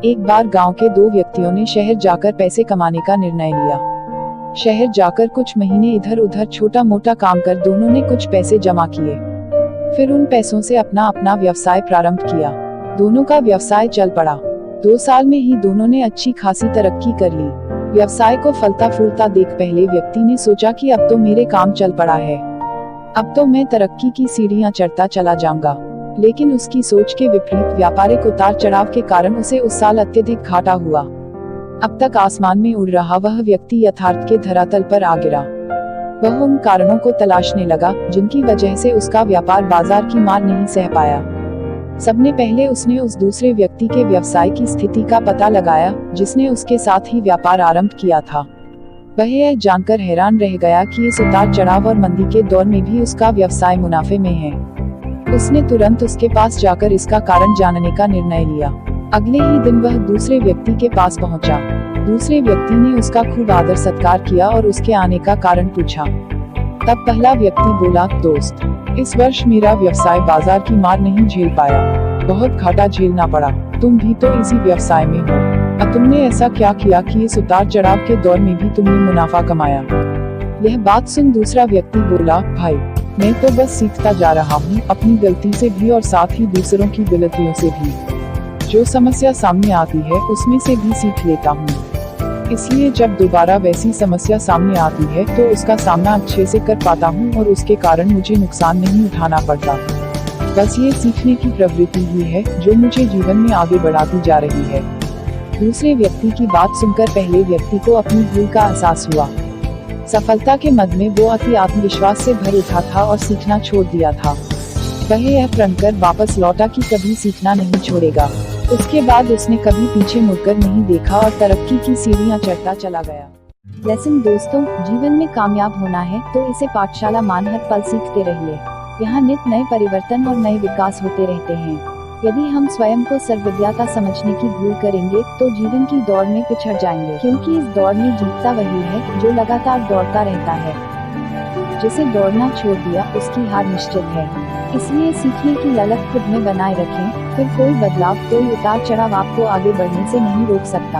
एक बार गांव के दो व्यक्तियों ने शहर जाकर पैसे कमाने का निर्णय लिया। शहर जाकर कुछ महीने इधर उधर छोटा मोटा काम कर दोनों ने कुछ पैसे जमा किए। फिर उन पैसों से अपना अपना व्यवसाय प्रारंभ किया। दोनों का व्यवसाय चल पड़ा। 2 साल में ही दोनों ने अच्छी खासी तरक्की कर ली। व्यवसाय को फलता फूलता देख पहले व्यक्ति ने सोचा कि अब तो मेरे काम चल पड़ा है, अब तो मैं तरक्की की सीढ़ियां चढ़ता चला जाऊंगा। लेकिन उसकी सोच के विपरीत व्यापारिक उतार चढ़ाव के कारण उसे उस साल अत्यधिक घाटा हुआ। अब तक आसमान में उड़ रहा वह व्यक्ति यथार्थ के धरातल पर आ गिरा। वह उन कारणों को तलाशने लगा जिनकी वजह से उसका व्यापार बाजार की मार नहीं सह पाया। सबने पहले उसने उस दूसरे व्यक्ति के व्यवसाय की स्थिति का पता लगाया जिसने उसके साथ ही व्यापार आरंभ किया था। वह यह जानकर हैरान रह गया कि इस उतार चढ़ाव और मंदी के दौर में भी उसका व्यवसाय मुनाफे में है। उसने तुरंत उसके पास जाकर इसका कारण जानने का निर्णय लिया। अगले ही दिन वह दूसरे व्यक्ति के पास पहुंचा। दूसरे व्यक्ति ने उसका खूब आदर सत्कार किया और उसके आने का कारण पूछा। तब पहला व्यक्ति बोला, दोस्त, इस वर्ष मेरा व्यवसाय बाजार की मार नहीं झेल पाया, बहुत घाटा झेलना पड़ा। तुम भी तो इसी व्यवसाय में हो, अब तुमने ऐसा क्या किया कि इस उतार चढ़ाव के दौर में भी तुमने मुनाफा कमाया? यह बात सुन दूसरा व्यक्ति बोला, भाई, मैं तो बस सीखता जा रहा हूँ, अपनी गलती से भी और साथ ही दूसरों की गलतियों से भी। जो समस्या सामने आती है उसमें से भी सीख लेता हूँ, इसलिए जब दोबारा वैसी समस्या सामने आती है तो उसका सामना अच्छे से कर पाता हूँ और उसके कारण मुझे नुकसान नहीं उठाना पड़ता। बस ये सीखने की प्रवृत्ति ही है जो मुझे जीवन में आगे बढ़ाती जा रही है। दूसरे व्यक्ति की बात सुनकर पहले व्यक्ति को अपनी भूल का एहसास हुआ। सफलता के मद में वो अति आत्मविश्वास से भर उठा था और सीखना छोड़ दिया था। वह यह प्रण कर वापस लौटा कि कभी सीखना नहीं छोड़ेगा। उसके बाद उसने कभी पीछे मुड़कर नहीं देखा और तरक्की की सीढ़ियां चढ़ता चला गया। लेसन दोस्तों, जीवन में कामयाब होना है तो इसे पाठशाला मान हर पल सीखते रहिए। यहाँ नित नए परिवर्तन और नए विकास होते रहते हैं। यदि हम स्वयं को सर्वज्ञता समझने की भूल करेंगे तो जीवन की दौड़ में पिछड़ जाएंगे, क्योंकि इस दौड़ में जीतता वही है जो लगातार दौड़ता रहता है। जिसे दौड़ना छोड़ दिया उसकी हार निश्चित है। इसलिए सीखने की ललक खुद में बनाए रखें, फिर कोई बदलाव, कोई उतार चढ़ाव आपको आगे बढ़ने से नहीं रोक सकता।